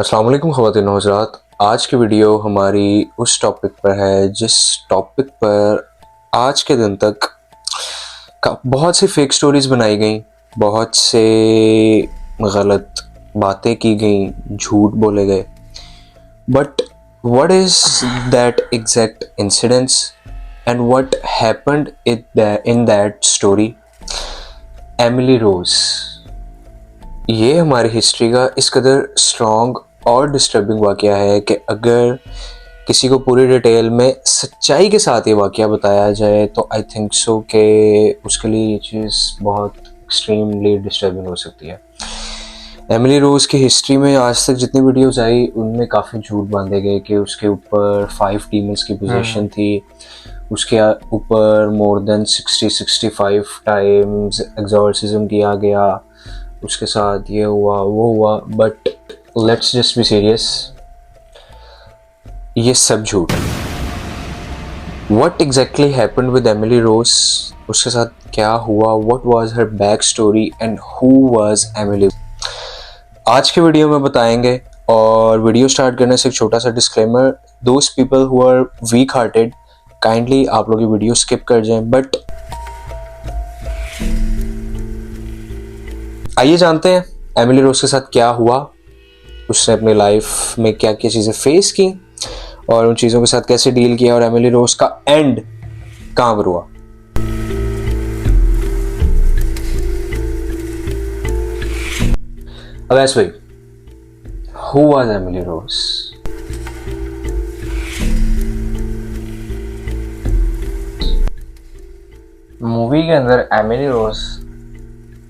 अस्सलाम वालेकुम ख़वातीन व हज़रात। आज की वीडियो हमारी उस टॉपिक पर है जिस टॉपिक पर आज के दिन तक बहुत सी फेक स्टोरीज बनाई गई, बहुत से गलत बातें की गई, झूठ बोले गए। But what is that exact incidents and what happened in that story? Emily Rose, ये हमारी हिस्ट्री का इस कदर स्ट्रॉन्ग और डिस्टर्बिंग वाक़या है कि अगर किसी को पूरी डिटेल में सच्चाई के साथ ये वाक़या बताया जाए तो आई थिंक सो कि उसके लिए ये चीज़ बहुत एक्सट्रीमली डिस्टर्बिंग हो सकती है। एमिली रोज़ की हिस्ट्री में आज तक जितनी वीडियोस आई उनमें काफ़ी झूठ बांधे गए कि उसके ऊपर 5 डीमंस की पोजीशन थी, उसके ऊपर मोर देन 60-65 टाइम्स एक्सॉर्सिज्म किया गया, उसके साथ ये हुआ वो हुआ। But let's just be serious, ये सब झूठ है। What exactly happened with Emily Rose? उसके साथ क्या हुआ? What was her back story and who was Emily? आज के वीडियो में बताएंगे। और वीडियो स्टार्ट करने से एक छोटा सा disclaimer, those people who are weak hearted kindly आप लोग ये वीडियो स्किप कर जाएं। बट आइए जानते हैं एमिली रोज के साथ क्या हुआ, उसने अपनी लाइफ में क्या क्या चीज़ें फेस की और उन चीज़ों के साथ कैसे डील किया, और एमिली रोज का एंड कहाँ पर हुआ। अवैस भाई, who was Emily Rose? Movie के अंदर एमिली रोज,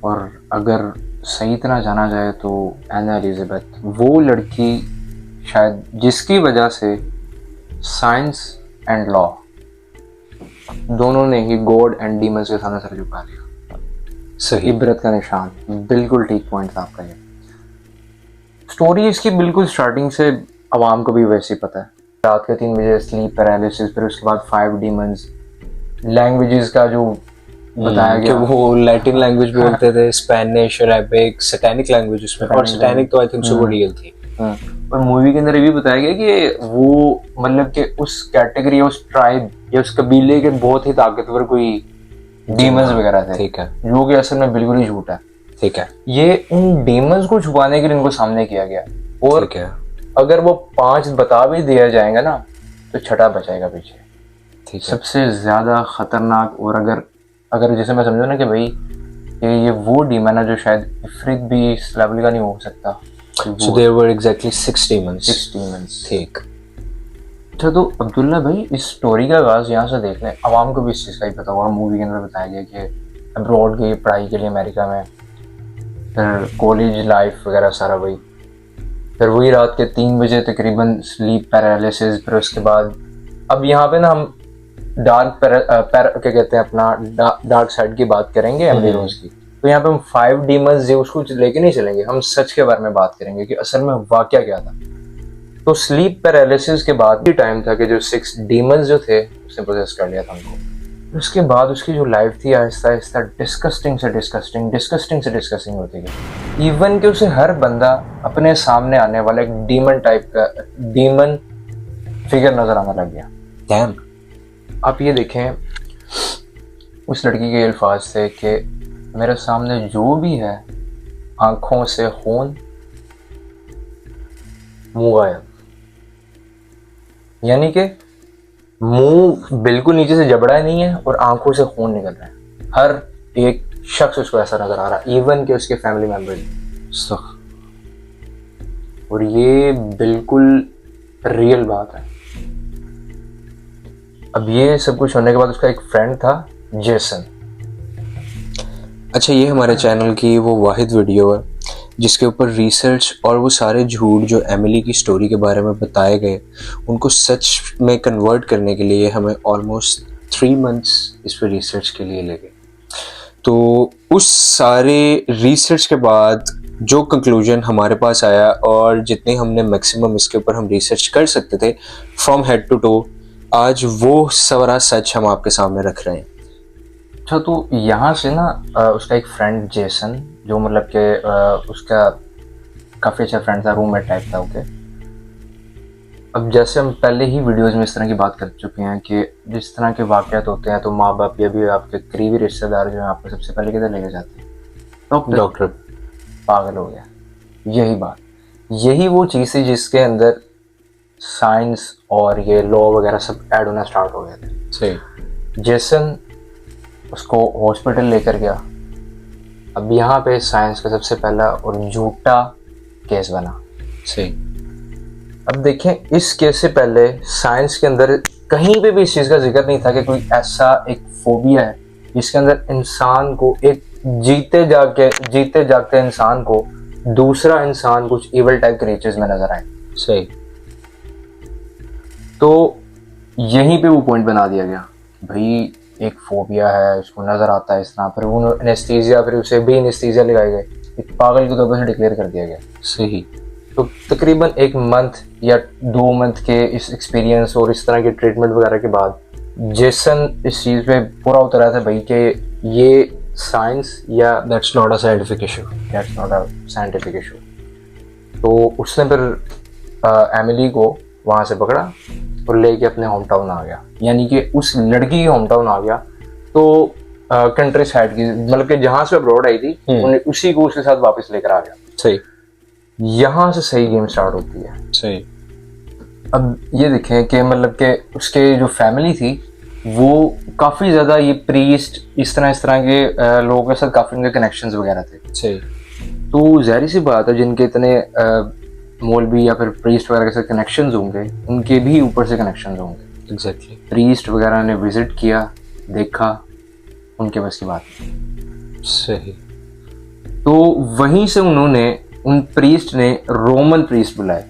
और अगर सही तरह जाना जाए तो एना एलिजाबेथ, वो लड़की शायद जिसकी वजह से साइंस एंड लॉ दोनों ने ही गॉड एंड डीमंस के सामने सर झुका दिया। सही, इबरत का निशान, बिल्कुल ठीक पॉइंट था आपका। ये स्टोरी इसकी बिल्कुल स्टार्टिंग से आवाम को भी वैसे ही पता है। रात के 3 बजे स्लीप पैरालिसिस, फिर उसके बाद 5 डीमंस, लैंग्वेजेस का जो बताया कि गया, वो लैटिन लैंग्वेज बोलते थे, स्पेनिश, अरेबिक, सैटेनिक लैंग्वेज उसमें, और सैटेनिक तो आई थिंक सो वो रियल थी। और मूवी के अंदर ये भी बताया गया कि वो मतलब कि उस कैटेगरी, उस ट्राइब या उस कबीले के बहुत ही ताकतवर कोई डीमंस वगैरह थे। ठीक है, जो कि असल में बिल्कुल ही झूठ है। ठीक है, ये उन डीमंस को छुपाने के लिए इनको सामने किया गया, और ठीक है, अगर वो 5 बता भी दिया जाएगा ना तो छठा बचाएगा पीछे। ठीक है। सबसे ज्यादा खतरनाक, और अगर जैसे मैं समझू ना कि भाई ये वो डीमन है जो शायद इफरित भी इस लेवल का नहीं हो सकता। So there were exactly 6 demons. 6 demons. ठीक। अच्छा, तो अब्दुल्ला भाई, इस स्टोरी का आगाज यहाँ से देख लें। आवाम को भी इस चीज़ का ही पता होगा, मूवी के अंदर बताया गया कि अब्रॉड गई पढ़ाई के लिए अमेरिका में, फिर कॉलेज लाइफ वगैरह सारा वही, फिर वही रात के 3 बजे तकरीबन स्लीप पैरालिसिस, फिर उसके बाद अब यहाँ पे ना हम डार्क क्या कहते हैं अपना डार्क साइड की बात करेंगे एमिली रोज की। तो यहाँ पे हम 5 डीमंस जो उसको लेके नहीं चलेंगे, हम सच के बारे में बात करेंगे कि असल में वाकया क्या था। तो स्लीप पैरालिसिस के बाद भी टाइम था कि जो 6 डीमंस जो थे उसने प्रोसेस कर लिया था उनको। उसके बाद उसकी जो लाइफ थी आहिस्ता आहिस्ता डिस्कस्टिंग से डिस्कस्टिंग होती गई। इवन कि उसे हर बंदा अपने सामने आने वाला एक डीमन टाइप का डीमन फिगर नजर आने लग गया। Damn. आप ये देखें, उस लड़की के अल्फाज थे कि मेरे सामने जो भी है आंखों से खून, मुंह गायब। यानी कि मुंह बिल्कुल नीचे से जबड़ा नहीं है और आंखों से खून निकल रहा है। हर एक शख्स उसको ऐसा नजर आ रहा है, इवन कि उसके फैमिली मेंबर। और ये बिल्कुल रियल बात है। अब ये सब कुछ होने के बाद उसका एक फ्रेंड था जेसन। अच्छा, ये हमारे चैनल की वो वाहिद वीडियो है जिसके ऊपर रिसर्च और वो सारे झूठ जो एमिली की स्टोरी के बारे में बताए गए उनको सच में कन्वर्ट करने के लिए हमें ऑलमोस्ट 3 मंथ्स इस पर रिसर्च के लिए लगे। तो उस सारे रिसर्च के बाद जो कंक्लूजन हमारे पास आया, और जितने हमने मैक्सिमम इसके ऊपर हम रिसर्च कर सकते थे फ्रॉम हेड टू टो, आज वो सारा सच हम आपके सामने रख रहे हैं। अच्छा, तो यहाँ से ना उसका एक फ्रेंड जेसन, जो मतलब कि उसका काफ़ी अच्छा फ्रेंड था, रूममेट टाइप था। ओके, अब जैसे हम पहले ही वीडियोस में इस तरह की बात कर चुके हैं कि जिस तरह के वाक़यात होते हैं तो माँ बाप या भी आपके करीबी रिश्तेदार जो हैं आपको सबसे पहले किधर लेके जाते हैं? डॉक्टर। पागल हो गया, यही बात, यही वो चीज़ थी जिसके अंदर साइंस और ये लॉ वगैरह सब ऐड होना स्टार्ट हो गए थे। सही। जेसन उसको हॉस्पिटल लेकर गया। अब यहाँ पे साइंस का सबसे पहला और झूठा केस बना। सही। अब देखें, इस केस से पहले साइंस के अंदर कहीं पे भी इस चीज़ का जिक्र नहीं था कि कोई ऐसा एक फोबिया है जिसके अंदर इंसान को, एक जीते जागते इंसान को दूसरा इंसान कुछ इवल टाइप क्रिएचर्स में नजर आए। सही। तो यहीं पे वो पॉइंट बना दिया गया, भाई एक फोबिया है, उसको नजर आता है इस तरह, फिर वो एनेस्थीसिया, फिर उसे भी एनेस्थीसिया लगाए गए, एक पागल के तौर पर डिक्लेयर कर दिया गया। सही। तो तकरीबन 1 मंथ या 2 मंथ के इस एक्सपीरियंस और इस तरह के ट्रीटमेंट वगैरह के बाद जेसन इस चीज़ पे पूरा उतर आया था भाई कि ये साइंस या that's not a scientific issue. That's not a scientific issue. तो उसने फिर एमिली को वहाँ से पकड़ा और लेके अपने होम टाउन आ गया, यानी कि उस लड़की की होम टाउन आ गया। तो कंट्री साइड की, मतलब कि जहाँ से अब्रॉड आई थी उन्हें उसी को उसके साथ वापस लेकर आ गया। सही। यहाँ से सही गेम स्टार्ट होती है। सही। अब ये देखें कि मतलब कि उसके जो फैमिली थी वो काफ़ी ज़्यादा ये प्रीस्ट इस तरह के लोगों के साथ काफ़ी उनके कनेक्शंस वगैरह थे। सही। तो ज़ाहिर सी बात है, जिनके इतने मौलवी या फिर प्रीस्ट वगैरह के साथ कनेक्शंस होंगे, उनके भी ऊपर से कनेक्शंस होंगे। एग्जैक्टली। प्रीस्ट वगैरह ने विजिट किया, देखा, उनके बस की बात नहीं। सही। तो वहीं से उन प्रीस्ट ने रोमन प्रीस्ट बुलाए,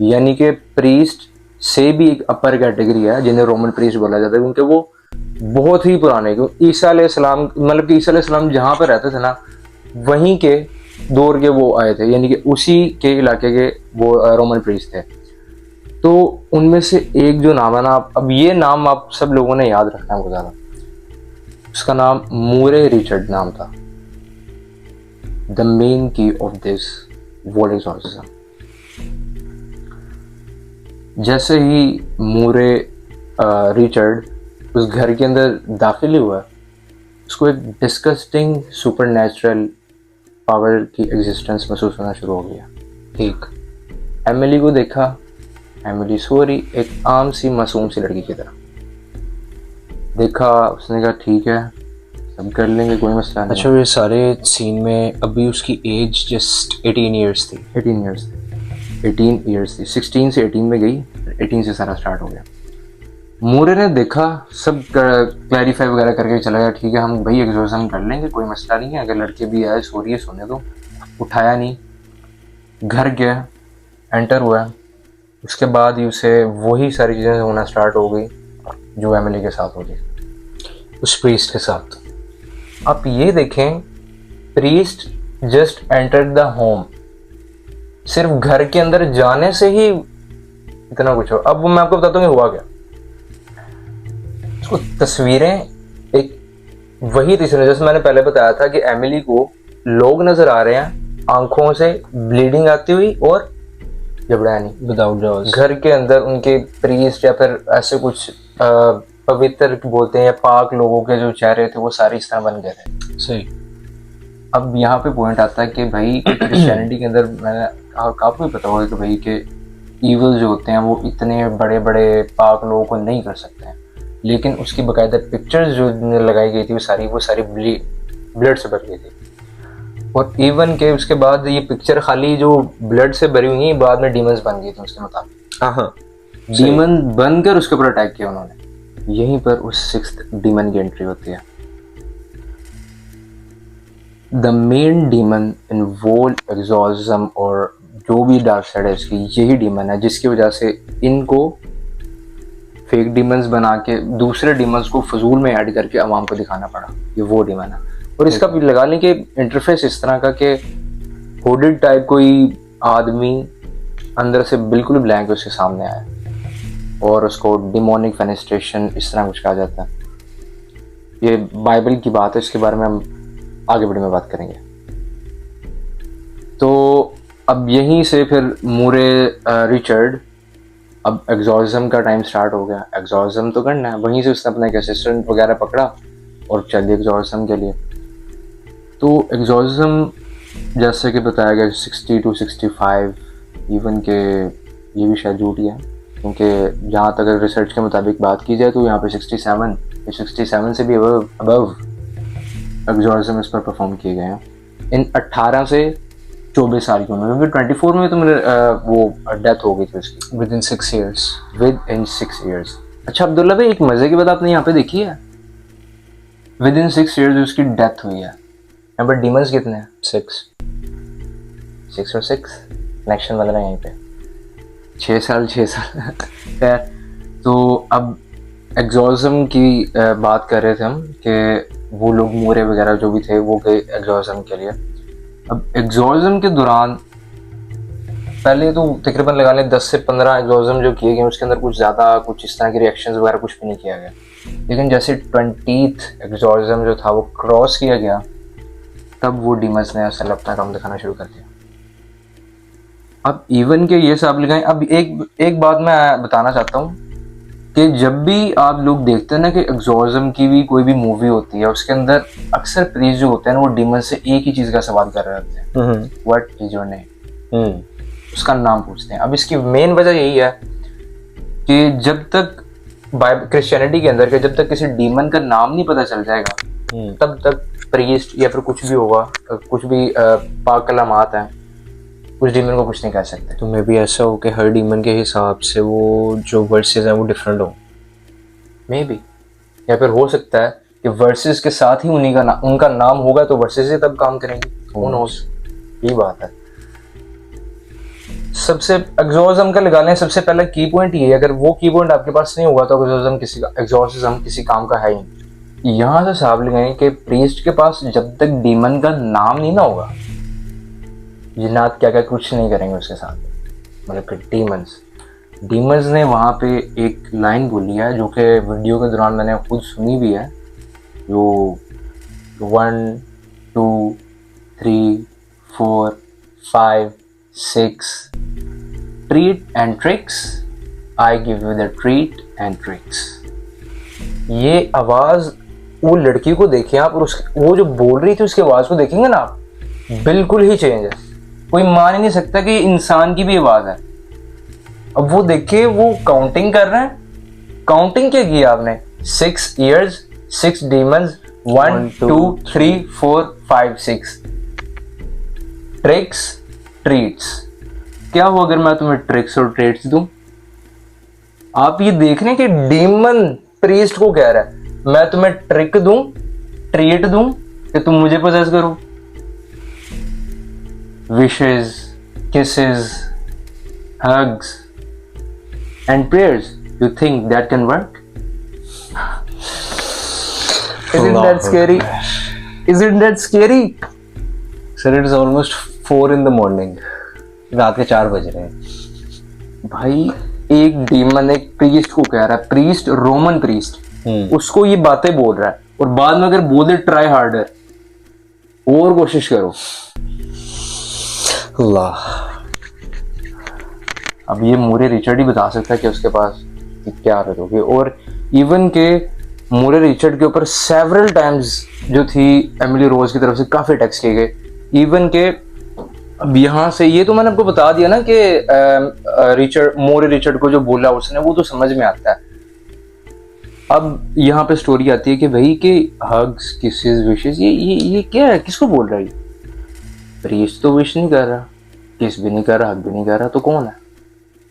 यानी कि प्रीस्ट से भी एक अपर कैटेगरी है जिन्हें रोमन प्रीस्ट बोला जाता है, क्योंकि वो बहुत ही पुराने, क्योंकि ईसा अलैहिस्सलाम, मतलब कि ईसा अलैहिस्सलाम जहाँ पर रहते थे ना, वहीं के दौर के वो आए थे, यानी कि उसी के इलाके के वो रोमन प्रीस्ट थे। तो उनमें से एक जो नाम है ना, अब ये नाम आप सब लोगों ने याद रखना है बहुत ज़्यादा। उसका नाम मूरे रिचर्ड नाम था, द मेन की ऑफ दिस वर्ल्ड एक्सॉर्सिज्म। जैसे ही मूरे रिचर्ड उस घर के अंदर दाखिल हुआ, उसको एक डिस्गस्टिंग सुपरनैचुरल पावर की एग्जिस्टेंस महसूस होना शुरू हो गया। ठीक। एमिली को देखा, एमिली सो रही एक आम सी मासूम सी लड़की की तरह देखा। उसने कहा ठीक है, सब कर लेंगे, कोई मसला नहीं। अच्छा, ये सारे सीन में अभी उसकी एज जस्ट 18 ईयर्स थी। 18 ईयर्स थी, 18 ईयर्स थी। 16 से 18 में गई, 18 से सारा स्टार्ट हो गया। मूरे ने देखा, सब क्लैरिफाई वगैरह करके चला गया, ठीक है हम भाई एग्जॉर्सिज्म कर लेंगे, कोई मसला नहीं है, अगर लड़के भी आए सो रही है सोने दो। उठाया नहीं, घर गया, एंटर हुआ। उसके बाद ही उसे वही सारी चीज़ें होना स्टार्ट हो गई जो एमिली के साथ हो गई, उस प्रीस्ट के साथ। आप ये देखें, priest just entered the home, सिर्फ घर के अंदर जाने से ही इतना कुछ हो। अब मैं आपको बताता हूँ हुआ क्या। उसको तस्वीरें एक वही तीसरे, जैसे मैंने पहले बताया था कि एमिली को लोग नजर आ रहे हैं, आंखों से ब्लीडिंग आती हुई और जबड़ानी, विदाउट जॉज। घर के अंदर उनके प्रीस्ट या फिर ऐसे कुछ पवित्र बोलते हैं या पाक लोगों के जो चेहरे थे वो सारे इस तरह बन गए थे। सही। अब यहाँ पे पॉइंट आता है कि भाई क्रिश्चियनिटी के अंदर मैंने आपको भी पता होगा कि भाई के ईवल जो होते हैं वो इतने बड़े बड़े पाक लोगों को नहीं कर सकते हैं, लेकिन उसकी बाकायदा पिक्चर्स जो लगाई गई थी वो सारी ब्लड से भर गई थी। और इवन के उसके बाद ये पिक्चर खाली जो ब्लड से भरी हुई है, बाद में डीमंस बन गई थी उसके मुताबिक। हाँ, डीमन बनकर उसके ऊपर अटैक किया उन्होंने। यहीं पर उस 6th डीमन की एंट्री होती है। The main demon in world exorcism, और जो भी डार्क साइड है इसकी, यही डीमन है जिसकी वजह से इनको फेक डीमंस बना के दूसरे डीमंस को फजूल में ऐड करके आवाम को दिखाना पड़ा। ये वो डीमन है। और इसका भी लगा लें कि इंटरफेस इस तरह का कि हुडेड टाइप कोई आदमी अंदर से बिल्कुल ब्लैंक उसके सामने आया और उसको डिमोनिक फेनेस्ट्रेशन इस तरह कुछ कहा जाता है। ये बाइबल की बात है, इसके बारे में हम आगे वीडियो में बात करेंगे। तो अब यहीं से फिर मूरे रिचर्ड, अब एग्जॉर्सिज्म का टाइम स्टार्ट हो गया, एग्जॉर्सिज्म तो करना है, वहीं से उसने अपना एक असिस्टेंट वगैरह पकड़ा और चल दिया एग्जॉर्सिज्म के लिए। तो एग्जॉर्सिज्म जैसे कि बताया गया 60 to 65, इवन के ये भी शायद झूठ ही है, क्योंकि जहाँ तक रिसर्च के मुताबिक बात की जाए तो यहाँ पे 67 से भी अबव एग्जॉर्सिज्म इस पर परफॉर्म किए गए हैं इन 18 से 24 साल की उम्र में, क्योंकि 24 में तो मेरे वो डेथ हो गई थी उसकी विद इन 6 years। अच्छा अब्दुल्ला भाई, एक मजे की बात आपने यहाँ पे देखी है, विद इन 6 years उसकी डेथ हुई है। यहाँ पर डीमंस कितने हैं? 6 और 6 कनेक्शन बन रहा है यहीं पे, 6 साल खैर। तो अब एग्जॉर्सिज्म की बात कर रहे थे हम कि वो लोग मूरे वगैरह जो भी थे वो गए एग्जॉर्सिज्म के लिए। अब एग्जॉर्सिज्म के दौरान पहले तो तकरीबन लगा लें 10 से 15 एग्जॉर्सिज्म जो किए गए उसके अंदर कुछ ज़्यादा कुछ इस तरह की रिएक्शंस वगैरह कुछ भी नहीं किया गया, लेकिन जैसे 20th एग्जॉर्सिज्म जो था वो क्रॉस किया गया तब वो डीमंस ने असल अपना काम दिखाना शुरू कर दिया। अब इवन के ये सब लगाएं। अब एक बात मैं बताना चाहता हूँ कि जब भी आप लोग देखते हैं ना कि एग्जॉर्सिज्म की भी कोई भी मूवी होती है, उसके अंदर अक्सर प्रीस्ट जो होते हैं ना वो डीमन से एक ही चीज़ का सवाल कर रहे होते हैं, व्हाट इज योर नेम, उसका नाम पूछते हैं। अब इसकी मेन वजह यही है कि जब तक क्रिश्चियनिटी के अंदर के जब तक किसी डीमन का नाम नहीं पता चल जाएगा तब तक प्रीस्ट या फिर कुछ भी होगा, कुछ भी पाक कलामात हैं, उस डीमन को कुछ नहीं कह सकते। तो मे भी ऐसा हो कि हर डीमन के हिसाब से वो जो वर्सेस हैं वो डिफरेंट हो, मे बी, या फिर हो सकता है कि वर्सेस के साथ ही उनका नाम होगा तो वर्सेस ही तब काम करेंगे, who knows, ये बात है। सबसे एग्जॉर्सिज्म का लगा लें, सबसे पहला की पॉइंट ये है, अगर वो की पॉइंट आपके पास नहीं होगा तो एग्जॉर्सिज्म किसी काम का है ही नहीं। यहाँ से साहब लगाएं कि प्रीस्ट के पास जब तक डीमन का नाम नहीं ना होगा, जिन्नात क्या क्या कुछ नहीं करेंगे उसके साथ, मतलब कि डीमंस ने वहाँ पे एक लाइन बोली है जो कि वीडियो के दौरान मैंने खुद सुनी भी है, जो 1 2 3 4 5 6 treat and tricks, I give you the treat and tricks. ये आवाज़ वो लड़की को देखें आप, और वो जो बोल रही थी उसकी आवाज़ को देखेंगे ना आप, बिल्कुल ही चेंज है, कोई मान ही नहीं सकता कि इंसान की भी आवाज़ है। अब वो देखिए वो काउंटिंग कर रहे हैं, काउंटिंग क्या की आपने, 6 years 6 डीमंस, 1 2 3 4 5 6 ट्रिक्स ट्रीट्स। क्या हो अगर मैं तुम्हें ट्रिक्स और ट्रीट्स दूं? आप ये देख रहे हैं कि डीमन प्रीस्ट को कह रहा है मैं तुम्हें ट्रिक दूं, ट्रीट दूं कि तुम मुझे पोजेस करो। Wishes, kisses, hugs and prayers, you think that can work? Isn't that scary? Isn't that scary? Sir, it is almost 4 in the morning, रात के 4 बज रहे हैं। भाई एक डीमन एक प्रीस्ट को कह रहा है, प्रीस्ट, रोमन प्रीस्ट, उसको ये बातें बोल रहा है, और बाद में अगर बोल दे ट्राई हार्डर, और कोशिश करो। अल्लाह, अब ये मूरे रिचर्ड ही बता सकता है कि उसके पास क्या हालत होगी। और इवन के मूरे रिचर्ड के ऊपर सेवरल टाइम्स जो थी एमिली रोज की तरफ से काफ़ी अटैक्स किए गए। इवन के अब यहाँ से ये तो मैंने आपको बता दिया ना कि मूरे रिचर्ड को जो बोला उसने वो तो समझ में आता है। अब यहाँ पे स्टोरी आती है कि भाई कि हग्स, किसेस, विशेस, ये क्या है, किसको बोल रहा है? प्रीस्ट तो विश नहीं कर रहा, किस भी नहीं कर रहा, हग भी नहीं कर रहा, तो कौन है?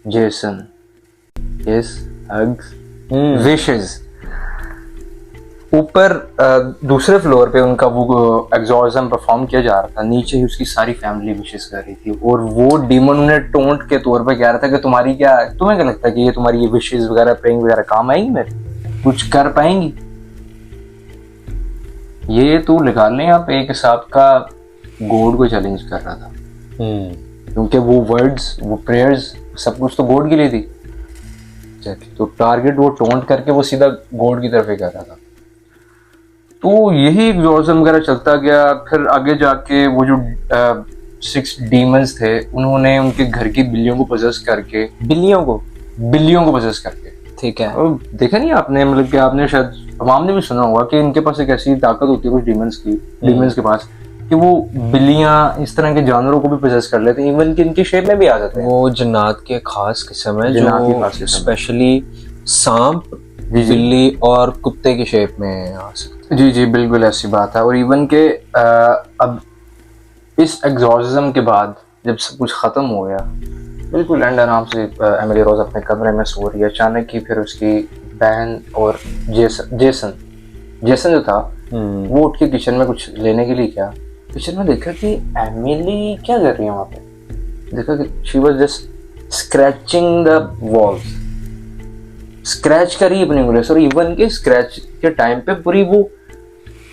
जेसन, किस, हग्स, विशेस। ऊपर दूसरे फ्लोर पे उनका वो एग्जॉर्सिज्म परफॉर्म किया जा रहा था, नीचे ही उसकी सारी फैमिली विशेस कर रही थी, और वो डीमन उन्हें टोंट के तौर पे कह रहा था कि तुम्हें क्या लगता है कि ये तुम्हारी ये विशेस वगैरह, प्रेइंग वगैरह काम आएंगी, मेरे कुछ कर पाएंगी? ये तो लगा लें आप एक हिसाब का गॉड को चैलेंज कर रहा था, क्योंकि वो वर्ड्स, वो प्रेयर्स, सब कुछ तो गॉड के लिए थी, तो टारगेट वो टोंट करके वो सीधा गॉड की तरफ ही कर रहा था। तो यही एग्जॉर्सिज्म वगैरह चलता गया। फिर आगे जाके वो जो 6 डीमंस थे, उन्होंने उनके घर की बिल्लियों को पोजेस करके, बिल्लियों को पोजेस करके, ठीक है। और देखा नहीं आपने, मतलब कि आपने शायद अवाम ने भी सुना होगा कि इनके पास एक ऐसी ताकत होती है कुछ डीमंस के पास, कि वो बिल्लियां इस तरह के जानवरों को भी पोजेस कर लेते हैं, इवन कि इनकी शेप में भी आ जाते हैं। वो जन्नात के खास किस्म है जन्नात की खास जो किस्म। स्पेशली सांप, जी जी बिल्ली और कुत्ते की शेप में आ सकते जी जी, बिल्कुल ऐसी बात है। और इवन के अब इस एग्जॉर्सिज्म के बाद जब सब कुछ खत्म हो गया, बिल्कुल एंड आराम से एमिली रोज अपने कमरे में सो रही है, अचानक ही फिर उसकी बहन और जेसन जो था, हैं। वो उठ के किचन में कुछ लेने के लिए गया। किचन में देखा कि एमिली क्या कर रही है वहाँ पे, देखा कि she was just scratching the walls, scratch कर रही है अपनी उंगलियों से। और इवन के स्क्रैच के टाइम पे पूरी वो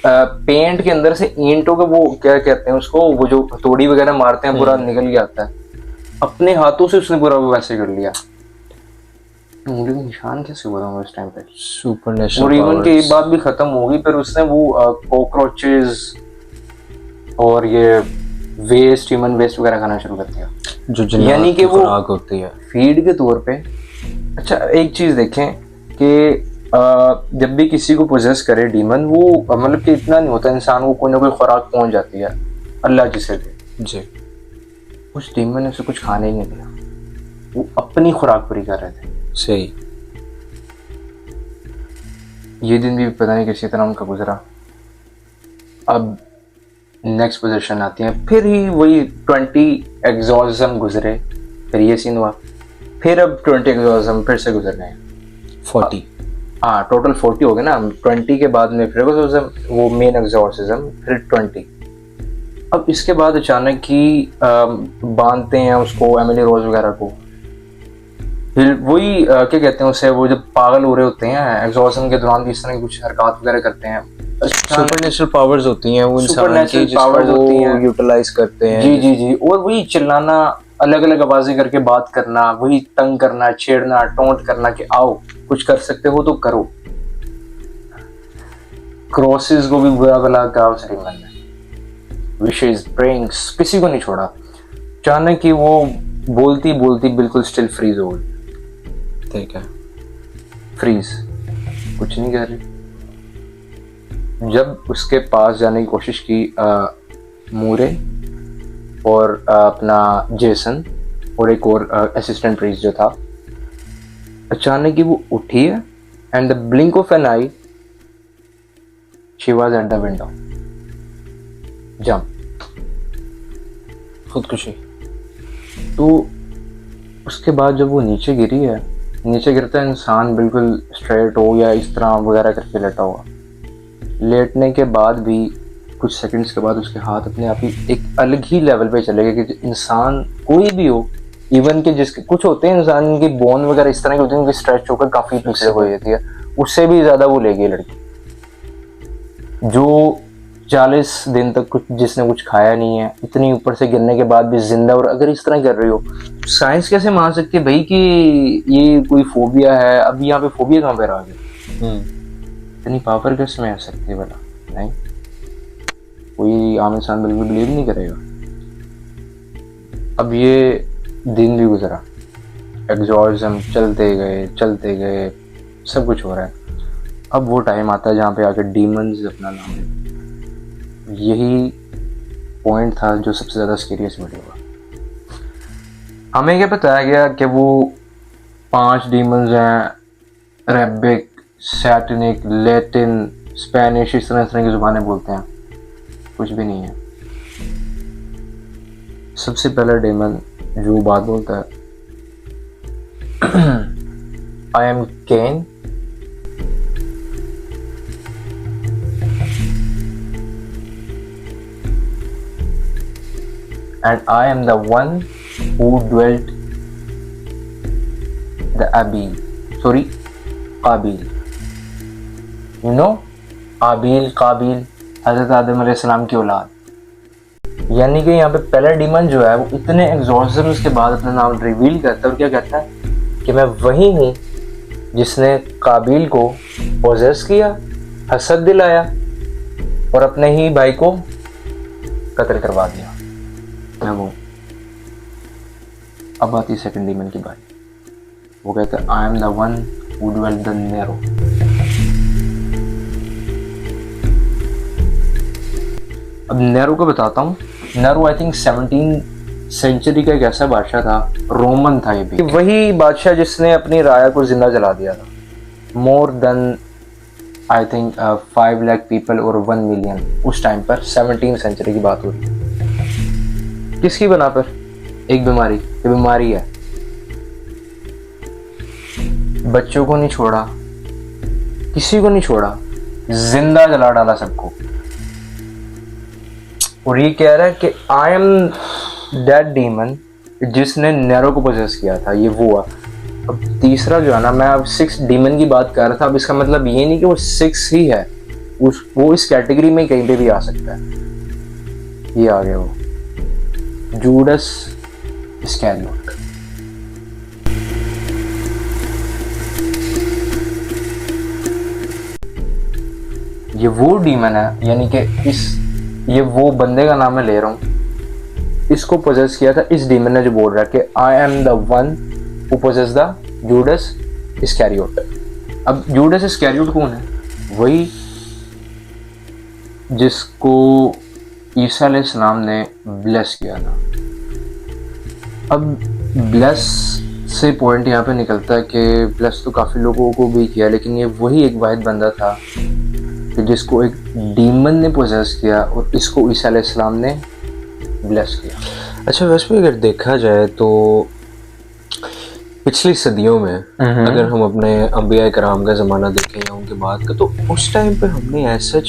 पेंट के अंदर से ईंटों के, वो क्या कहते हैं उसको, वो जो हथौड़ी वगैरह मारते हैं, पूरा निकल के आता है। अपने हाथों से उसने पूरा वो वैसे कर लिया। उंगली में निशान कैसे हुआ था उस टाइम पे? सुपरनेचुरल और इवन के ये बात भी खत्म होगी, फिर उसने वो कॉकरोचेस और ये वेस्ट, ह्यूमन वेस्ट वगैरह खाना शुरू कर दिया, जो जन्नत यानी कि की वो खुराक होती है। फीड के तौर पे। अच्छा, एक चीज देखें कि जब भी किसी को पोजेस करे डीमन, वो मतलब कि इतना नहीं होता, इंसान को कोई ना कोई खुराक पहुंच जाती है, अल्लाह जिसे दे। जी। उस डीमन ने उसे कुछ खाने ही नहीं दिया, वो अपनी खुराक पूरी कर रहे थे। सही। ये दिन भी पता नहीं किसी तरह उनका गुजरा। अब नेक्स्ट पोजीशन आती है, फिर ही वही 20 एग्जॉर्सिज्म गुजरे, फिर ये सीन हुआ, फिर अब 20 एग्जॉर्सिज्म फिर से गुजर गए। 40। हाँ, टोटल 40 हो गए ना। 20 के बाद में फिर वो मेन एग्जॉर्सिज्म, फिर 20। अब इसके बाद अचानक ही बांधते हैं उसको, एमिली रोज वगैरह को। फिर वही क्या कहते हैं उसे, वो जब पागल हो रहे होते हैं एग्जॉर्सिज्म के दौरान भी इस तरह की कुछ हरकत वगैरह करते हैं। सुपरनेचुरल पावर्स होती हैं वो इंसान की, Supernatural जिसको powers होती हैं। वो यूटिलाइज करते हैं। जी जी जी। और वही चिल्लाना, अलग अलग आवाजें करके बात करना, वही तंग करना, छेड़ना, टोंट करना कि आओ कुछ कर सकते हो तो करो। क्रॉसेस को भी बुरा भला कहा उस डीमन ने, विशेस, प्रेइंग्स, किसी को नहीं छोड़ा। अचानक ही वो बोलती बोलती बिल्कुल स्टिल फ्रीज हो गई। ठीक है। फ्रीज, कुछ नहीं कर रही। जब उसके पास जाने की कोशिश की मूरे और अपना जेसन और एक और असिस्टेंट प्रीस्ट जो था, अचानक ही वो उठी है, and the blink of an eye she was at the window. Jump, खुदकुशी। तो उसके बाद जब वो नीचे गिरी है, नीचे गिरता है इंसान बिल्कुल स्ट्रेट हो या इस तरह वगैरह करके लेटा हुआ, लेटने के बाद भी कुछ सेकंड्स के बाद उसके हाथ अपने आप ही एक अलग ही लेवल पे चले गए कि इंसान कोई भी हो, इवन के जिसके कुछ होते हैं इंसान की बोन वगैरह इस तरह की होती है, उनकी स्ट्रेच होकर काफी पीछे हो जाती है, उससे भी ज्यादा वो ले गई लड़की, जो 40 दिन तक कुछ जिसने कुछ खाया नहीं है, इतनी ऊपर से गिरने के बाद भी जिंदा। और अगर इस तरह कर रही हो, साइंस कैसे मान सकती है भाई कि ये कोई फोबिया है? अब यहाँ पे फोबिया कहाँ पे आ गया? इतनी पावर कैसे में आ सकती है भला? नहीं, कोई आम इंसान बिल्कुल बिलीव नहीं करेगा। अब ये दिन भी गुजरा, एग्जॉर्सिज्म चलते गए, सब कुछ हो रहा है। अब वो टाइम आता है जहाँ पे आकर डीमंस अपना नाम ले। यही पॉइंट था जो सबसे ज़्यादा सीरियस वीडियो हुआ। हमें क्या बताया गया कि वो 5 डीमंस हैं, रेबिक, सैटनिक, लैटिन, स्पेनिश, इस तरह की जुबानें बोलते हैं, कुछ भी नहीं है। सबसे पहला डेमन जो बात बोलता है, I am Ken, and I am the one who dwelt the Abil. Sorry, Qabil. You know, Abil, Qabil, हज़रत आदम अलैहिस्सलाम की औलाद। यानी कि यहाँ पे पहला डीमन जो है वो इतने एग्जॉर्सिज्म के बाद अपना नाम रिवील करता है और क्या कहता है कि मैं वही हूँ जिसने काबिल को पोजेस किया, हसद दिलाया और अपने ही भाई को कत्ल करवा दिया। मैं वो। अब आती सेकंड डीमन की बारी। वो कहते हैं आई am the one who dwelt the narrow. अब नेरो को बताता हूँ। नेरो आई थिंक 17 सेंचुरी का एक ऐसा बादशाह था, रोमन था ये भी, वही बादशाह जिसने अपनी राया को जिंदा जला दिया था। More than I think 5 lakh people और 1 मिलियन उस टाइम पर, 17 सेंचुरी की बात हो रही है। किसकी बना पर? एक बीमारी, ये बीमारी है। बच्चों को नहीं छोड़ा, किसी को नहीं छोड़ा, जिंदा जला डाला सबको। और ये कह रहा है कि आई एम दैट डीमन जिसने नेरो को पोजेस किया था, ये वो है। अब तीसरा जो है ना, मैं अब 6 डीमन की बात कर रहा था। अब इसका मतलब ये नहीं कि वो 6 ही है, वो इस कैटेगरी में कहीं पे भी आ सकता है। ये आ गया वो जूडस इस्कैरियोट। ये वो डीमन है, यानी कि ये वो बंदे का नाम मैं ले रहा हूँ, इसको पोजेस किया था इस डीमन ने, जो बोल रहा है कि I am the one who possess the Judas Iscariot. अब जूडस इस्कैरियोट कौन है? वही जिसको ईसा अलैहिस्सलाम ने ब्लेस किया था। अब ब्लेस से पॉइंट यहाँ पे निकलता है कि ब्लेस तो काफ़ी लोगों को भी किया, लेकिन ये वही एक वाहिद बंदा था कि जिसको एक डीमन ने पोजेस किया और इसको ईसा अलैहिस्सलाम ने ब्लेस किया। अच्छा, वैसे अगर देखा जाए तो पिछली सदियों में अगर हम अपने अंबिया कराम का ज़माना देखें या उनके बाद का, तो उस टाइम पे हमने ऐसा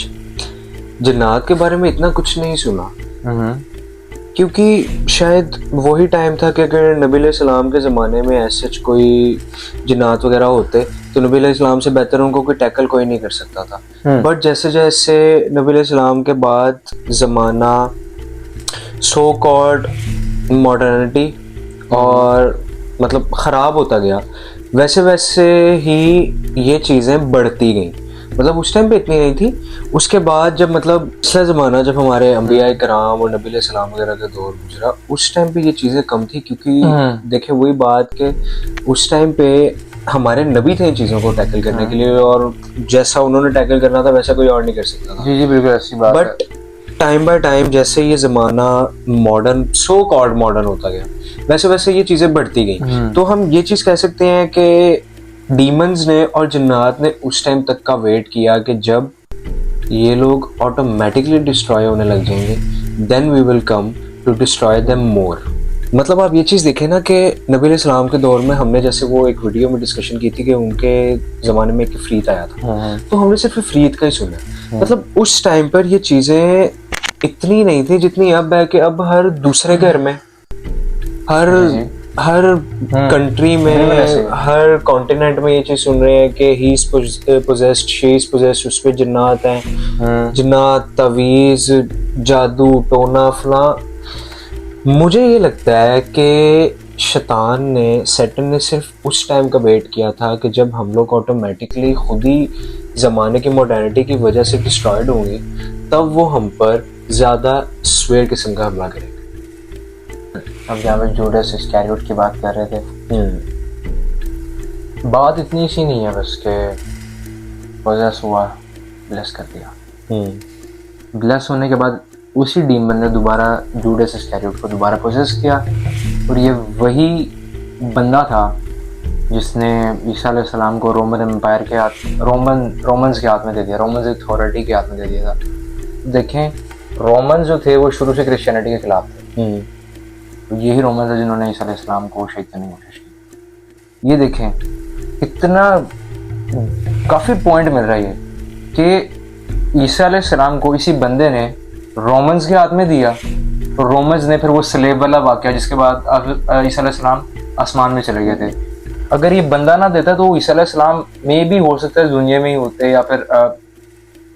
जन्नात के बारे में इतना कुछ नहीं सुना, क्योंकि शायद वही टाइम था कि अगर नबी अलैहिस्सलाम के ज़माने में ऐसा कोई जन्नात वगैरह होते तो नबी अलैहिस्सलाम से बेहतर उनको कोई टैकल कोई नहीं कर सकता था। बट जैसे जैसे नबी अलैहिस्सलाम के बाद ज़माना सो कॉल्ड मॉडर्निटी और मतलब ख़राब होता गया, वैसे वैसे ही ये चीज़ें बढ़ती गई। मतलब उस टाइम पे इतनी नहीं थी। उसके बाद जब मतलब पिछला ज़माना, जब हमारे अंबिया कराम और नबी अलैहिस्सलाम वगैरह का दौर गुजरा, उस टाइम पे ये चीज़ें कम थी, क्योंकि देखें वही बात के उस टाइम पे हमारे नबी थे इन चीज़ों को टैकल करने के लिए, और जैसा उन्होंने टैकल करना था वैसा कोई और नहीं कर सकता था। जी जी बिल्कुल ऐसी बात है। बट टाइम बाय टाइम जैसे ये ज़माना मॉडर्न, सो कॉल्ड मॉडर्न होता गया, वैसे वैसे ये चीज़ें बढ़ती गई। तो हम ये चीज़ कह सकते हैं कि डीमंस ने और जिन्नात ने उस टाइम तक का वेट किया कि जब ये लोग ऑटोमेटिकली डिस्ट्रॉय होने लग जाएंगे, then we will come to destroy them more. मतलब आप ये चीज़ देखें ना कि नबी अलैहिस्सलाम के दौर में हमने जैसे वो एक वीडियो में डिस्कशन की थी कि उनके ज़माने में एक इफरीत आया था, तो हमने सिर्फ इफरीत का ही सुना। मतलब उस टाइम पर ये चीज़ें इतनी नहीं थी जितनी अब है कि अब हर दूसरे घर में, हर कंट्री में, हर कॉन्टिनेंट में ये चीज़ सुन रहे हैं कि he is possessed, she is possessed, उस पे जिन्नात हैं, जिन्नात, तवीज़, जादू टोना फला। मुझे ये लगता है कि शैतान ने, सैटन ने सिर्फ उस टाइम का वेट किया था कि जब हम लोग ऑटोमेटिकली खुद ही ज़माने की मॉडर्निटी की वजह से डिस्ट्रॉयड होंगे, तब वो हम पर ज़्यादा स्वेर किस्म का हमला करेगा। अब जहाँ पे जूडस इस्कैरियोट की बात कर रहे थे, बात इतनी सी नहीं है बस के पोजेस हुआ, ब्लेस कर दिया। ब्लेस होने के बाद उसी डीमन ने दोबारा जूडस इस्कैरियोट को दोबारा पोजेस किया, और ये वही बंदा था जिसने ईसा अलैहिस्सलाम को रोमन एम्पायर के हाथ, रोमन्स के हाथ में दे दिया, रोमन्स अथॉरिटी के हाथ में दे दिया था। देखें, रोमन्स जो थे वो शुरू से क्रिश्चियनिटी के खिलाफ थे, तो यही रोमन्स है जिन्होंने ईसा अलैहिस्सलाम को शहीद करने की कोशिश की। ये देखें कितना काफ़ी पॉइंट मिल रहा है कि ईसा अलैहिस्सलाम को इसी बंदे ने रोमन्स के हाथ में दिया, तो रोमन्स ने फिर वो स्लेव वाला वाक़या, जिसके बाद ईसा अलैहिस्सलाम आसमान में चले गए थे। अगर ये बंदा ना देता तो ईसा अलैहिस्सलाम में भी हो सकता है दुनिया में ही होते, या फिर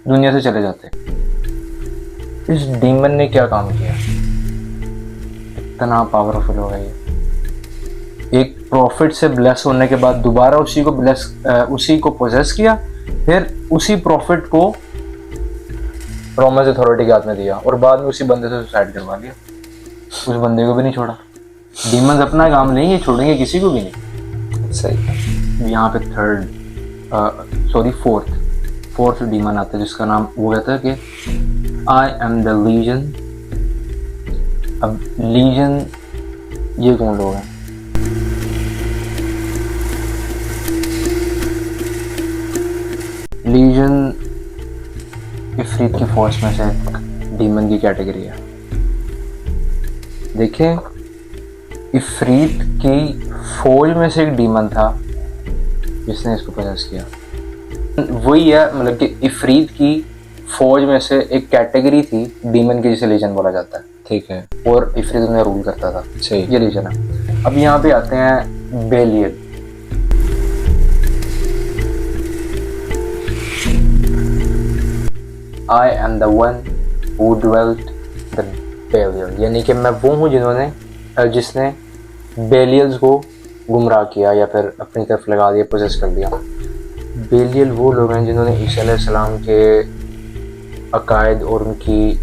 दुनिया से चले जाते। इस डीमन ने क्या काम किया, इतना पावरफुल हो गया ये। एक प्रॉफिट से ब्लेस होने के बाद दोबारा उसी को पोजेस किया, फिर उसी प्रॉफिट को रोमन अथॉरिटी के हाथ में दिया, और बाद में उसी बंदे से सुसाइड करवा लिया। उस बंदे को भी नहीं छोड़ा। डीमंस अपना काम नहीं है, छोड़ेंगे किसी को भी नहीं। सही। यहाँ पे फोर्थ डीमन आता है जिसका नाम वो कहता है कि आई एम द लीजन। अब लीजन ये कौन लोग हैं? लीजन इफरीत की फोर्स में से डीमन की कैटेगरी है। देखें, इफरीत की फौज में से एक डीमन था जिसने इसको पोजेस किया। वही है, मतलब कि इफरीत की फौज में से एक कैटेगरी थी डीमन की जिसे लीजन बोला जाता है। ठीक है। और इफरीत उन्हें रूल करता था। सही। ये लीजन है। अब यहाँ पे आते हैं Belial. I am the one who dwelt the Belial, यानी कि मैं वो हूँ जिसने बेलियल्स को गुमराह किया या फिर अपनी तरफ लगा दिया, पोजेस कर दिया। बेलियल वो लोग हैं जिन्होंने ईसा अलैहिस्सलाम के अकायद और उनकी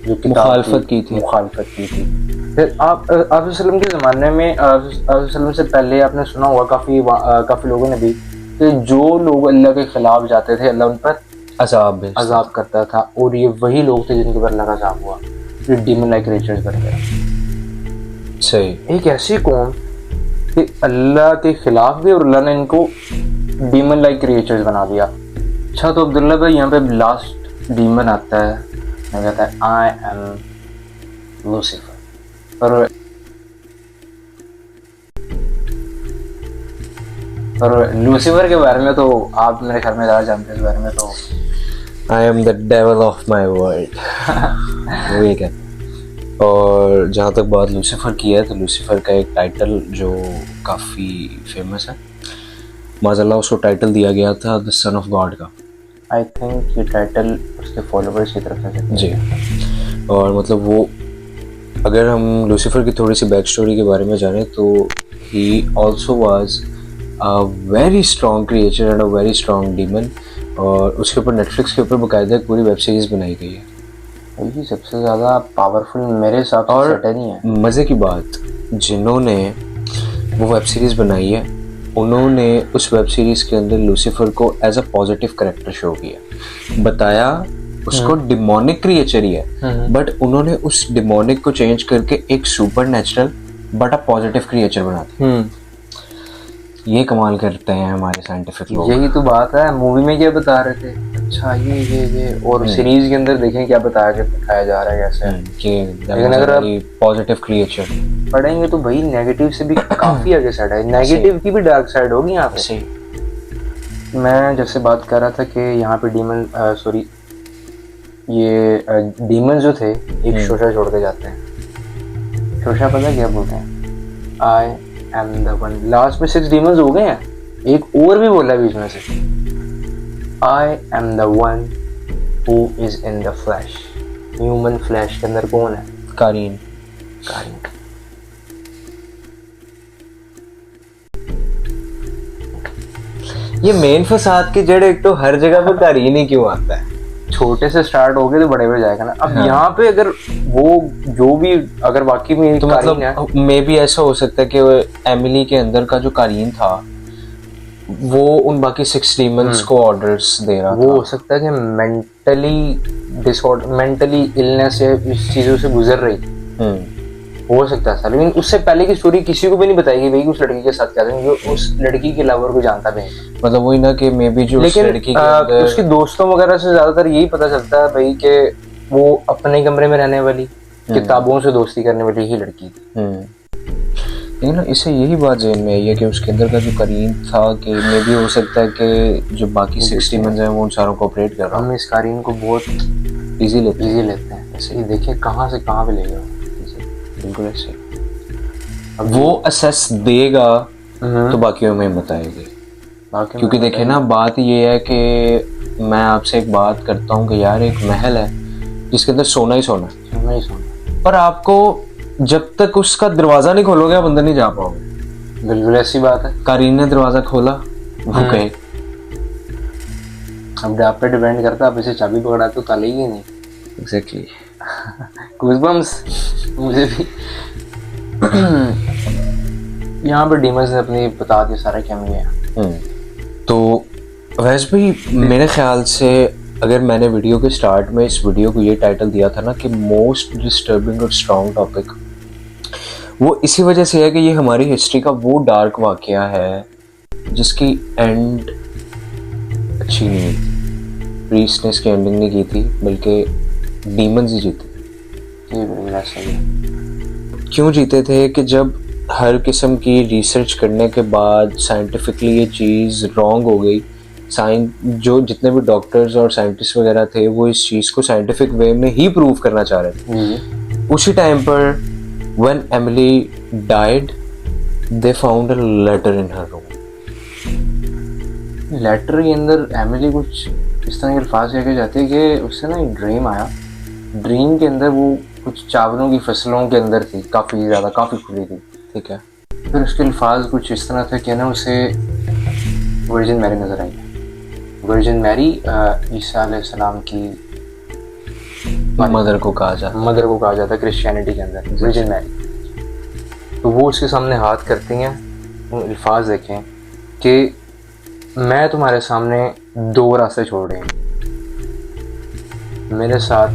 जो मुखालफत की थी। फिर आप वसल्लम के ज़माने में वसल्लम से पहले आपने सुना होगा काफ़ी लोगों ने भी कि जो लोग अल्लाह के ख़िलाफ़ जाते थे अल्लाह उन पर अजाब करता था, और ये वही लोग थे जिनके ऊपर अल्लाह का अजाब हुआ, जो डीमन लाइक क्रिएचर्स बन गए। सही। एक ऐसी कौम कि अल्लाह के खिलाफ भी और अल्लाह ने इनको डीमन लाइक क्रिएचर्स बना दिया। अच्छा, तो अब्दुल्ला भाई यहाँ पे लास्ट डीमन आता है, कहता है आई एम लूसीफर। और लूसीफर के बारे में तो आप मेरे घर में ज़्यादा जानते हैं। इस बारे में तो आई am the devil of my world. वो एक है। और जहाँ तक बात लूसीफर की है, तो लूसीफर का एक टाइटल जो काफ़ी फेमस है, माज़अल्लाह उसको टाइटल दिया गया था द सन ऑफ गॉड का। आई थिंक ये टाइटल उसके फॉलोवर्स की तरफ से जी। और मतलब वो, अगर हम लूसीफर की थोड़ी सी बैक स्टोरी के बारे में जानें तो he also was a very strong creature and a very strong demon. और उसके ऊपर नेटफ्लिक्स के ऊपर बाकायदा एक पूरी वेब सीरीज़ बनाई गई है। ये सबसे ज़्यादा पावरफुल मेरे हिसाब से सैटन ही है। मज़े की बात, जिन्होंने वो वेब सीरीज़ बनाई है उन्होंने उस वेब सीरीज़ के अंदर लूसीफर को as a positive character show किया, बताया उसको डिमोनिक क्रिएचर ही है, बट उन्होंने उस डिमोनिक को चेंज करके एक super natural but a positive creature बना दिया। ये कमाल करते हैं हमारे साइंटिफिक लोग। यही तो बात है। मूवी में क्या बता रहे थे, अच्छा ये और सीरीज के अंदर देखें क्या दिखाया जा रहा है कैसे कि अगर आप पॉजिटिव क्रिएचर पढ़ेंगे तो भाई नेगेटिव से भी काफी आगे साइड है। नेगेटिव की भी डार्क साइड होगी यहाँ पे। सही। मैं जैसे बात कर रहा था कि यहाँ पे डीमन जो थे एक शोशा छोड़ के जाते हैं। शोशा पता है क्या बोलते हैं? आई एम द वन। लास्ट में 6 डीमंस हो गए हैं, एक और भी बोला बीच में से, आई am the one who is in the flash. Human flesh के अंदर कौन है? कारीन। ये मेन फसाद के जड़ एक तो हर जगह पर कारीन ही क्यों आता है? छोटे से स्टार्ट हो गए तो बड़े पे जाएगा ना। अब यहाँ पे अगर वो जो भी अगर वाकई में तो मतलब मे भी ऐसा हो सकता है कि एमिली के अंदर का जो कारीन था वो उन बाकी 6 डीमंस को ऑर्डर्स दे रहा वो हो सकता है कि मेंटली इलनेस या इस चीजों से गुजर रही थी, हो सकता है। लेकिन उससे पहले की स्टोरी किसी को भी नहीं बताई गई उस लड़की के साथ क्या था, जो उस लड़की के लवर को जानता भी नहीं। मतलब वही ना कि मे बी जो लेकिन उस लड़की के अंदर उसके दोस्तों वगैरह से ज्यादातर यही पता चलता है भाई कि वो अपने कमरे में रहने वाली किताबों से दोस्ती करने वाली ही लड़की थी। लेकिन इससे यही बात ज़हन में आई है कि उसके अंदर का जो कारीन था कि मे भी हो सकता है कि जो बाकी 6 डीमंस हैं वो उन सारों को ऑपरेट कर रहा है। हम इस कारीन को बहुत इजी लेते हैं। ऐसे ही देखिए कहाँ से कहाँ पे ले गए। बिल्कुल ऐसे वो असेस देगा तो बाकियों में बताएगा। क्योंकि देखे ना, बात ये है कि मैं आपसे एक बात करता हूँ कि यार एक महल है जिसके अंदर सोना ही सोना, पर आपको जब तक उसका दरवाजा नहीं खोलोगे आप अंदर नहीं जा पाओगे। बिल्कुल ऐसी बात है। कारीन ने दरवाजा खोला, वो कहे अब आप पे डिपेंड करता है, आप इसे चाबी पकड़ा तो ताले ही नहीं। एग्जैक्टली। गूज़बम्स। मुझे भी यहाँ पर डीमंस ने अपनी बता दिया सारा क्या है। तो वैसे भी मेरे ख्याल से अगर मैंने वीडियो के स्टार्ट में इस वीडियो को ये टाइटल दिया था ना कि मोस्ट डिस्टर्बिंग और स्ट्रॉन्ग टॉपिक, वो इसी वजह से है कि ये हमारी हिस्ट्री का वो डार्क वाकया है जिसकी एंड अच्छी नहीं हुई थी। प्रीस्ट ने इसकी एंडिंग नहीं की थी, बल्कि डीमंस ही जीते थे। ये बिल्कुल ऐसा ही है। क्यों जीते थे कि जब हर किस्म की रिसर्च करने के बाद साइंटिफिकली ये चीज़ रॉन्ग हो गई, जो जितने भी डॉक्टर्स और साइंटिस्ट वगैरह थे वो इस चीज़ को साइंटिफिक वे में ही प्रूव करना चाह रहे थे। उसी टाइम पर when Emily died they found a letter in her room. Letter के अंदर एमिली कुछ इस तरह के अल्फाज कह जाते हैं कि उससे ना एक ड्रीम आया। ड्रीम के अंदर वो कुछ चावलों की फसलों के अंदर थी, काफ़ी खुली थी, ठीक है। फिर उसके अल्फाज कुछ इस तरह थे कि ना उसे वर्जिन मैरी नज़र आई। वर्जिन मैरी ईसा अलैहिस्सलाम की मदर को कहा जाता है क्रिश्चियनिटी के अंदर, वर्जिन मैरी। तो वो उसके सामने हाथ करती हैं, उन अल्फाज देखें कि मैं तुम्हारे सामने दो रास्ते छोड़ रही हूँ, मेरे साथ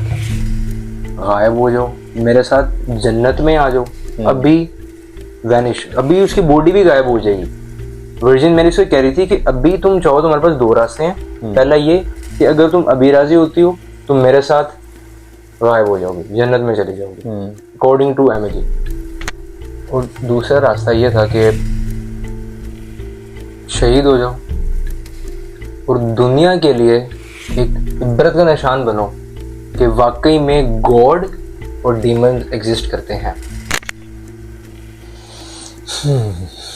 गायब हो जाओ, मेरे साथ जन्नत में आ जाओ, अभी वैनिश, अभी उसकी बॉडी भी गायब हो जाएगी। वर्जिन मैरी से कह रही थी कि अभी तुम चाहो, तुम्हारे पास दो रास्ते हैं। पहला ये कि अगर तुम अभी राजी होती हो तुम मेरे साथ गायब हो जाओगी, जन्नत में चली जाओगी, अकॉर्डिंग टू एमिली। और दूसरा रास्ता ये था कि शहीद हो जाओ और दुनिया के लिए एक इबरत का निशान बनो कि वाकई में गॉड और डीमन एग्जिस्ट करते हैं।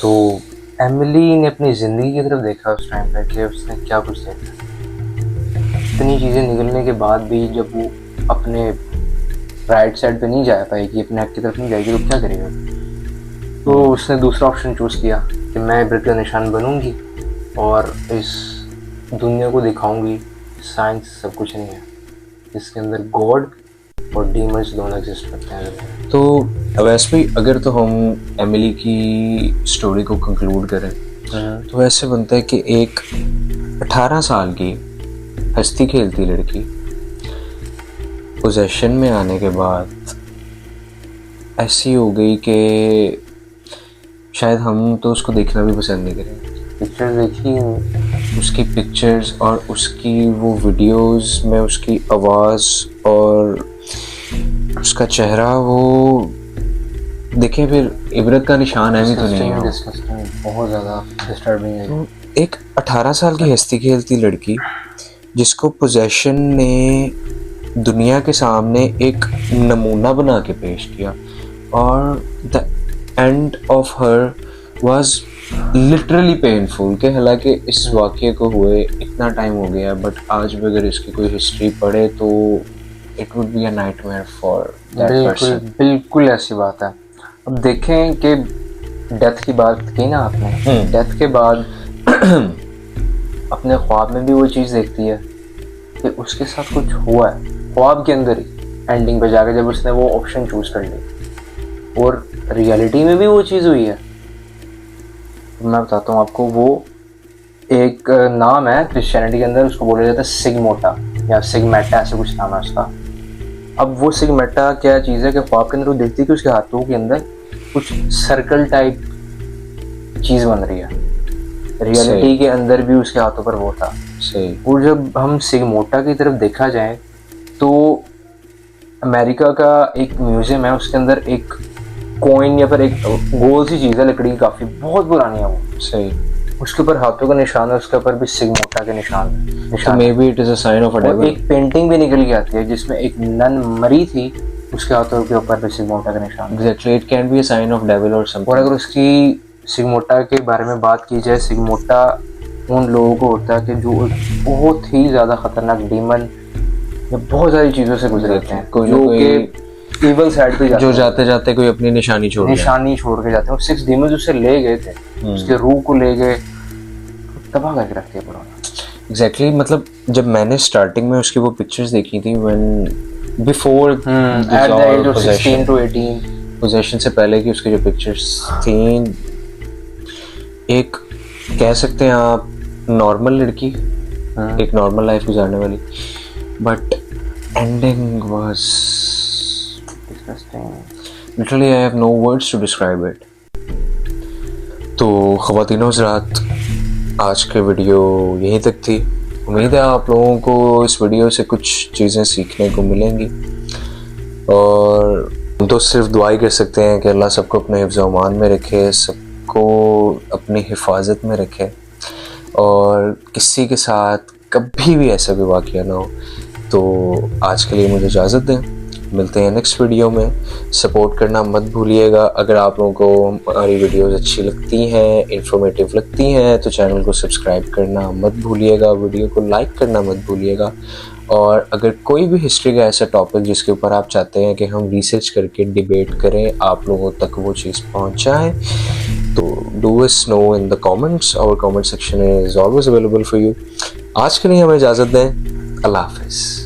तो एमिली ने अपनी ज़िंदगी की तरफ देखा उस टाइम पर कि उसने क्या कुछ देखा। इतनी चीज़ें निकलने के बाद भी जब वो अपने राइट साइड पे नहीं जा पाएगी, अपने हक की तरफ नहीं जाएगी, तो क्या करेगा। तो उसने दूसरा ऑप्शन चूज़ किया कि मैं इबरत का निशान बनूंगी और इस दुनिया को दिखाऊंगी साइंस सब कुछ नहीं है, इसके अंदर गॉड और डीमंस दोनों एग्जिस्ट करते हैं। तो वैसे भी अगर तो हम एमिली की स्टोरी को कंक्लूड करें तो वैसे बनता है कि एक 18 साल की हंसती खेलती लड़की पोजेशन में आने के बाद ऐसी हो गई कि शायद हम तो उसको देखना भी पसंद नहीं करेंगे। पिक्चर देखी, उसकी पिक्चर्स और उसकी वो वीडियोस में उसकी आवाज़ और उसका चेहरा, वो देखें फिर इबरत का निशान है भी तो नहीं है। बहुत ज़्यादा डिस्टर्बिंग है। तो एक 18 साल की हंसती खेलती लड़की जिसको पोजेशन ने दुनिया के सामने एक नमूना बना के पेश किया, और the end of her was literally painful कि हालांकि इस वाक़े को हुए इतना टाइम हो गया, बट आज भी अगर इसकी कोई हिस्ट्री पढ़े तो it would be a nightmare for that person. बिल्कुल ऐसी बात है। अब देखें कि डेथ की बात की ना आपने, डेथ के बाद अपने ख्वाब में भी वो चीज़ देखती है कि उसके साथ कुछ हुआ है, ख्वाब के अंदर ही एंडिंग पे जाकर जब उसने वो ऑप्शन चूज कर ली, और रियलिटी में भी वो चीज़ हुई है। मैं बताता हूँ आपको, वो एक नाम है क्रिश्चियनिटी के अंदर, उसको बोला जाता है सिगमोटा या सिगमेटा, ऐसे कुछ नाम है उसका। अब वो सिगमेटा क्या चीज़ है कि ख्वाब के अंदर वो देखती है कि उसके हाथों के अंदर कुछ सर्कल टाइप चीज़ बन रही है, रियलिटी के अंदर भी उसके हाथों पर वो था। सही। और जब हम सिगमोटा की तरफ देखा जाए तो अमेरिका का एक म्यूजियम है, उसके अंदर एक कॉइन या फिर एक गोल सी चीज़ है लकड़ी की, काफ़ी बहुत पुरानी है वो। सही। उसके ऊपर हाथों का निशान है, उसके ऊपर भी सिगमोटा के निशान तो may be it is a sign of a devil. एक पेंटिंग भी निकल के आती है जिसमें एक नन मरी थी, उसके हाथों के ऊपर भी सिगमोटा का निशान। Exactly, it can be a sign of devil और समथिंग। और अगर उसकी सिगमोटा के बारे में बात की जाए, सिगमोटा उन लोगों को होता है कि जो बहुत ही ज़्यादा खतरनाक डीमन या बहुत सारी चीज़ों से गुजरे होते हैं, जो कि इवल साइड पे जो जाते जाते कोई अपनी निशानी छोड़ के जाते हैं। 6 डीमंस उससे ले गए थे, उसके रूह को ले गए, तबाह करके रखते हैं पुराना। एग्जैक्टली, मतलब जब मैंने स्टार्टिंग में उसकी वो पिक्चर्स देखी थी, when before at the age of 16 to 18. Possession से पहले की उसकी जो पिक्चर्स थी, एक कह सकते हैं आप नॉर्मल लड़की, एक नॉर्मल लाइफ गुजारने वाली, but ending was Disgusting. Literally I have no words to describe it. तो ख़वातीनो हज़रात, आज के वीडियो यहीं तक थी। उम्मीद है आप लोगों को इस वीडियो से कुछ चीज़ें सीखने को मिलेंगी, और हम तो सिर्फ दुआ ही कर सकते हैं कि अल्लाह सबको अपने हिफ्ज़-ओ-अमान में रखे, सबको अपनी हिफाजत में रखे, और किसी के साथ कभी भी ऐसा कोई वाक़या ना हो। तो आज के लिए मुझे इजाज़त दें, मिलते हैं नेक्स्ट वीडियो में। सपोर्ट करना मत भूलिएगा। अगर आप लोगों को हमारी वीडियोस अच्छी लगती हैं, इंफॉर्मेटिव लगती हैं, तो चैनल को सब्सक्राइब करना मत भूलिएगा, वीडियो को लाइक करना मत भूलिएगा। और अगर कोई भी हिस्ट्री का ऐसा टॉपिक जिसके ऊपर आप चाहते हैं कि हम रिसर्च करके डिबेट करें, आप लोगों तक वो चीज़ पहुंचाएं, तो do us know in the comments. Our comment section is always available for you. आज के लिए हमें इजाज़त दें। अल्लाह हाफ़िज़।